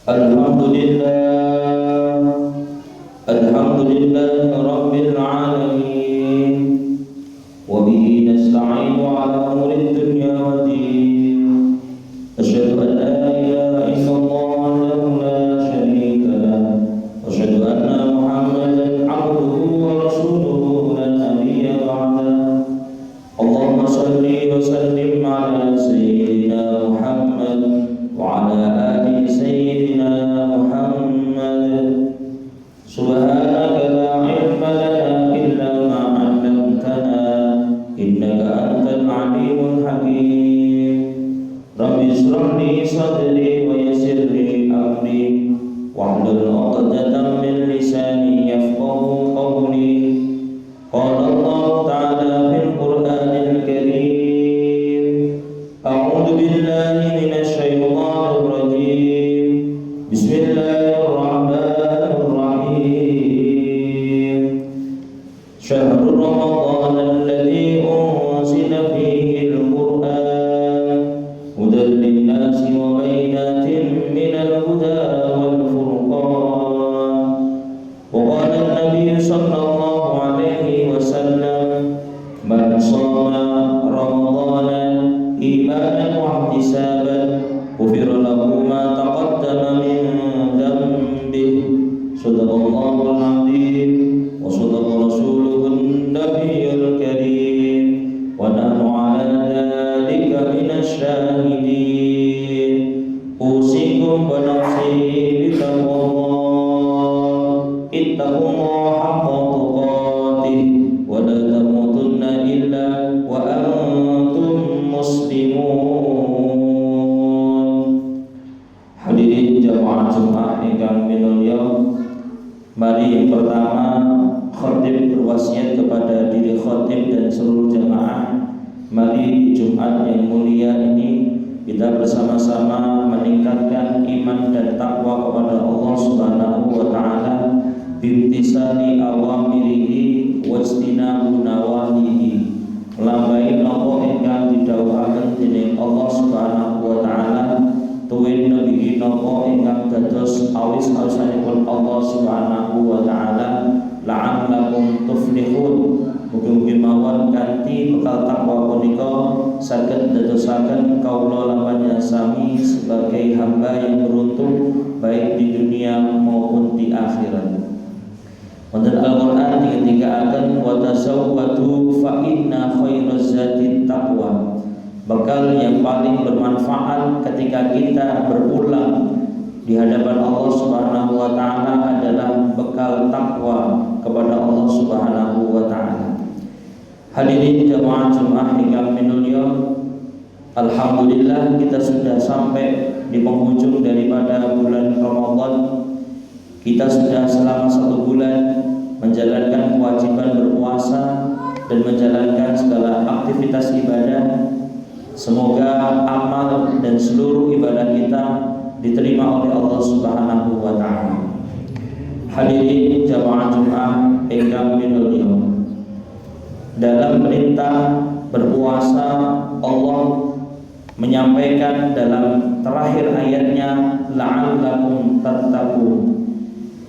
Alhamdulillah, alhamdulillah Rabbil alamin. Wa bihi nasta'inu ala umuri dunya wa din. Asyhadu an la ilaha illallah wahdahu la syarika lah. Wa asyhadu anna Muhammadan 'abduhu wa rasuluhu la nabiyya ba'dah. Allahumma shalli wa sallim ala sayyidina Muhammad wa ala ali sayyidina Muhammad. Subhanaka la ilma lana illa ma 'allamtana innaka antal alimul hakim. Rabbi shrah li sadri wa yassir li amri wahlul 'uqdatam min lisani yafqahu qawli. Qala Allah ta'ala fil Qur'anil Karim. A'udzu billahi minasy syaithanir rajim. Bismillahirrahmanirrahim. Syahrul Ramadan alladzi unzila fihi al-Qur'an hudan lin-nasi wa bayyinatin minal huda wal furqan. Wa qala an-nabiy sallallahu alaihi wasallam man shama ramadhana imanan wa ihtisaban ghufira lahu ma taqaddama min dhanbihi. Shadaqallahul azim wa shadaqa rasuluhun nabiyyul karim wa nahnu ala dzalika minasy syahidin. Usikum wa nafsi bitaqwallah. Ittaqullaha haqqa tuqatih wa la tamutunna illa wa antum muslimun. Hadirin jamaah Jumat ingkang minulya, mari pertama khatib berwasiat kepada diri khatib dan seluruh jamaah. Mari di Jumat yang mulia ini kita bersama-sama meningkatkan iman dan takwa kepada Allah Subhanahu wa taala bimtisali awamirihi wajtinabu nawahihi. Lambai napa ingkang didhawuhaken dening Allah Subhanahu wa taala, tuwin nebi napa ingkang dados awis-awisanipun Allah Subhanahu wa taala, la'allakum tuflihun. Mugi-mugi mawon kanthi bekal takwa punika saged dadosaken kaula lan sami sebagai hamba yang beruntung baik di dunia maupun di akhirat. Wonten Al-Qur'an digendikaken wa tasawwadu fa inna khairaz zati taqwa. Bekal yang paling bermanfaat ketika kita berulang di hadapan Allah Subhanahu wa taala adalah bekal takwa kepada Allah Subhanahu wa taala. Hadirin jamaah Jumat ingkang minulya, alhamdulillah kita sudah sampai di penghujung daripada bulan Ramadan. Kita sudah selama 1 bulan menjalankan kewajiban berpuasa dan menjalankan segala aktivitas ibadah. Semoga amal dan seluruh ibadah kita diterima oleh Allah Subhanahu wa taala. Hadirin jamaah Jumat ingkang minulya, dalam perintah berpuasa Allah menyampaikan dalam terakhir ayatnya la'allakum tattaqun.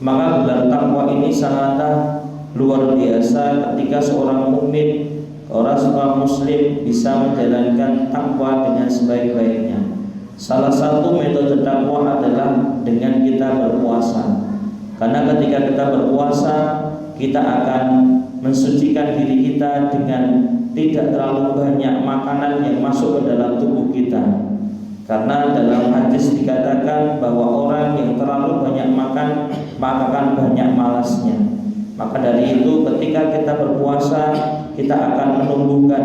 Maka gelar takwa ini sangatlah luar biasa ketika seorang mukmin, seorang muslim bisa menjalankan takwa dengan sebaik-baiknya. Salah satu metode takwa adalah dengan kita berpuasa. Karena ketika kita berpuasa, kita akan mensucikan diri kita dengan tidak terlalu banyak makanan yang masuk ke dalam tubuh kita. Karena dalam hadis dikatakan bahwa orang yang terlalu banyak makan maka akan banyak malasnya. Maka dari itu ketika kita berpuasa, kita akan menumbuhkan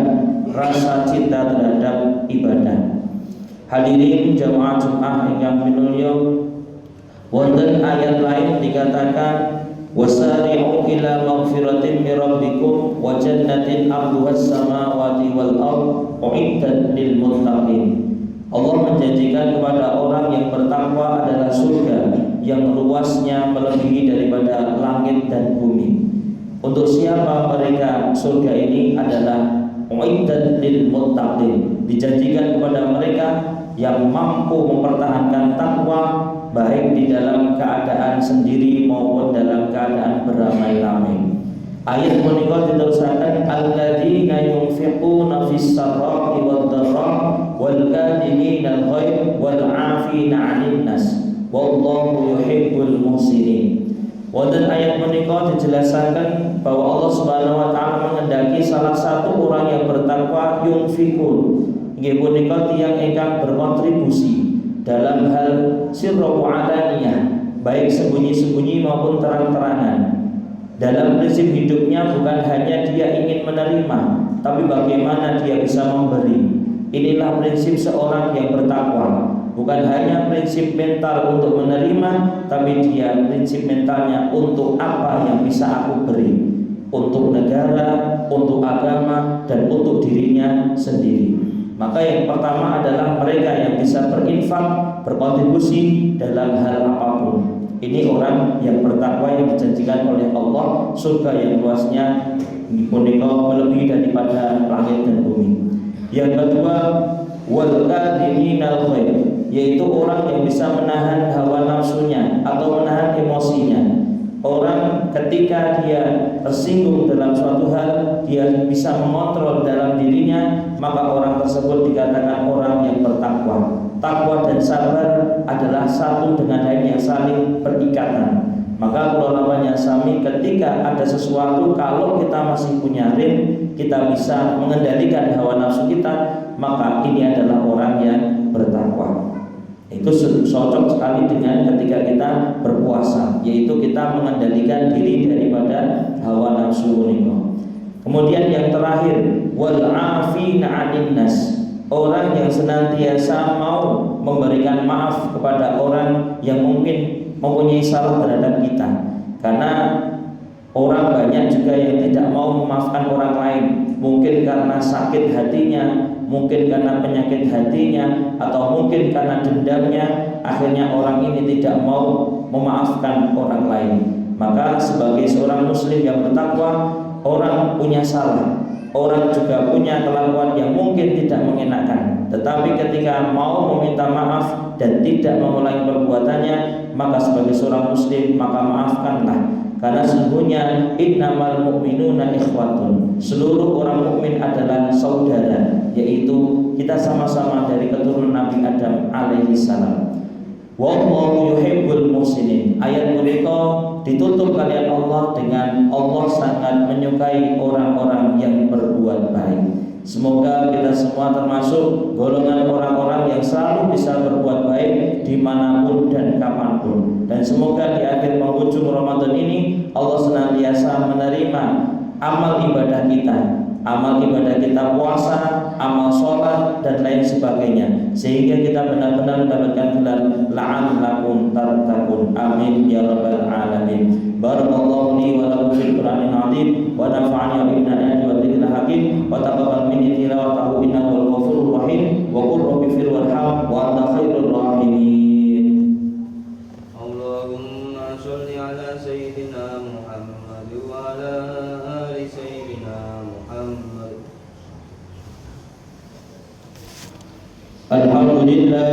rasa cinta terhadap ibadah. Hadirin jamaah Jumat ingkang minulya, wonten ayat lain dikatakan wasari'u ila maghfiratin min rabbikum wa jannatin 'arduhas samawati wal ardh u'iddat lil muttaqin. Allah menjanjikan kepada orang yang bertakwa adalah surga yang luasnya melebihi daripada langit dan bumi. Untuk siapa mereka? Surga ini adalah u'iddat lil muttaqin, dijanjikan kepada mereka yang mampu mempertahankan takwa baik di dalam keadaan sendiri maupun dalam keadaan beramai-ramai. Ayat menika diterusaken alladzina yunfiquna fis sarra'i wad dharra wal kadhimina al-ghaidh wal 'afina 'anil nas wallahu yuhibbul muhsinin. Wonten ayat menika dijelaskan bahwa Allah Subhanahu wa taala mengendaki salah satu orang yang bertakwa yunfiqun. Inggih punika tiyang ingkang berkontribusi dalam hal sirra wa alaniyah, baik sembunyi-sembunyi maupun terang-terangan. Dalam prinsip hidupnya bukan hanya dia ingin menerima, tapi bagaimana dia bisa memberi. Inilah prinsip seorang yang bertakwa. Bukan hanya prinsip mental untuk menerima, tapi dia prinsip mentalnya untuk apa yang bisa aku beri, untuk negara, untuk agama, dan untuk dirinya sendiri. Maka yang pertama adalah mereka yang bisa berinfak, berkontribusi dalam hal apapun. Ini orang yang bertakwa yang dijanjikan oleh Allah surga yang luasnya melebihi daripada langit dan bumi. Yang kedua, wal kadhiminal ghaidh, yaitu orang yang bisa menahan hawa nafsunya atau menahan emosinya. Orang ketika dia tersinggung dalam suatu hal, dia bisa mengontrol dalam dirinya, maka orang tersebut dikatakan orang yang bertakwa. Takwa dan sabar adalah satu dengan lain yang saling berikatan. Maka kalau namanya sami, ketika ada sesuatu, kalau kita masih punya rem, kita bisa mengendalikan hawa nafsu kita, maka ini adalah orang yang bertakwa. Itu cocok sekali dengan ketika kita berpuasa, yaitu kita mengendalikan diri daripada hawa nafsu menika. Kemudian yang terakhir, wal 'afina 'anil nas, orang yang senantiasa mau memberikan maaf kepada orang yang mungkin mempunyai salah terhadap kita. Karena orang banyak juga yang tidak mau memaafkan orang lain, mungkin karena sakit hatinya, mungkin karena penyakit hatinya, atau mungkin karena dendamnya. Akhirnya orang ini tidak mau memaafkan orang lain. Maka sebagai seorang muslim yang bertakwa, orang punya salah, orang juga punya kelakuan yang mungkin tidak mengenakan, tetapi ketika mau meminta maaf dan tidak mengulangi perbuatannya, maka sebagai seorang muslim maka maafkanlah. Karena sesungguhnya innamal mu'minuna ikhwatun, seluruh orang mukmin adalah saudara, yaitu kita sama-sama dari keturunan Nabi Adam alaihi salam. Wallahu yuhibbul muhsinin. Ayat menika ditutup kalian Allah dengan Allah sangat menyukai orang-orang yang berbuat baik. Semoga kita semua termasuk golongan orang-orang yang selalu bisa berbuat baik dimanapun dan kapanpun. Dan semoga di akhir penghujung Ramadan ini Allah senantiasa menerima amal ibadah kita puasa, amal sholat dan lain sebagainya, sehingga kita benar-benar mendapatkan gelar la'allakum tattaqun. Amin ya rabbal alamin. Barakallahu li wa lakum fil Qur'anil azim wa nafa'ani wa inna ayati wa dzikril hakim wa taqabbal minni tilawatahu innahu wal ghafurur rahim wa qur rabbi fir warham wa anta khairur rahimin. Allahumma shalli ala sayyidina Muhammad wa ala ali sayyidina Muhammad. Alhamdulillah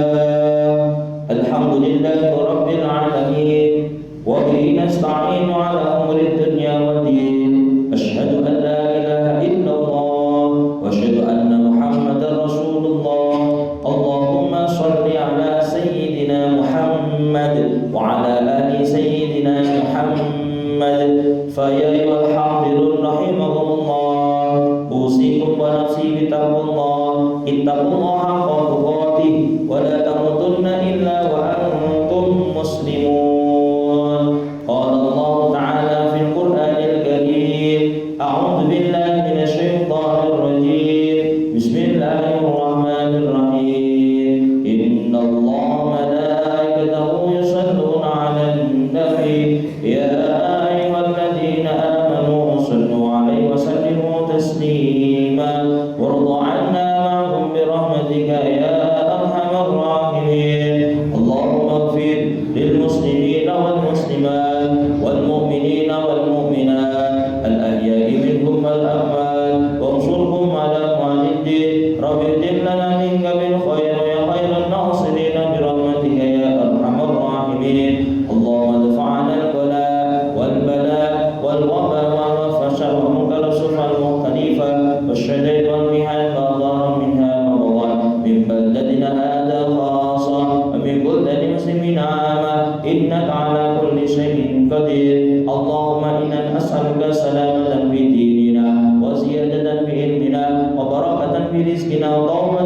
rabbil alamin wa bihi nasta'inu ala umuri dunya waddin. Asyhadu an la ilaha illallah wa asyhadu anna Muhammadar Rasulullah. Allahumma shalli ala sayyidina Muhammad wa ala ali sayyidina Muhammad. Fa ya ayyuhal hadirun rahimakumullah, usikum wa nafsi bitaqwallah. Ittaqullaha haqqa tuqatih wa la tamutunna illa wa antum muslimun. Qala Allah ta'ala fil Qur'anil karim, a'udzu billahi minasy syaithanir rajim. Bismillahirrahmanirrahim. Innallaha malaikatahu yusholluna 'alan nabi ya ayyuhalladzina amanu shallu 'alaihi wa sallimu taslima. Warḍa 'anna ma'hum bi rahmatika ya arhamar rahimin. Allahumma ighfir lil muslimina wal muslimat wal mu'minina wal mu'minat al ahya'i minhum wal amwat wansurhum 'ala mu'adid. Rabbi فيها ما ظهر منها ما بطن من بلدتنا هذا خاصة ومن بلدان المسلمين عامة إنك على كل شيء قدير. اللهم إنا نسألك سلامة في ديننا وزيادة في علمنا وبركة في رزقنا وطهرة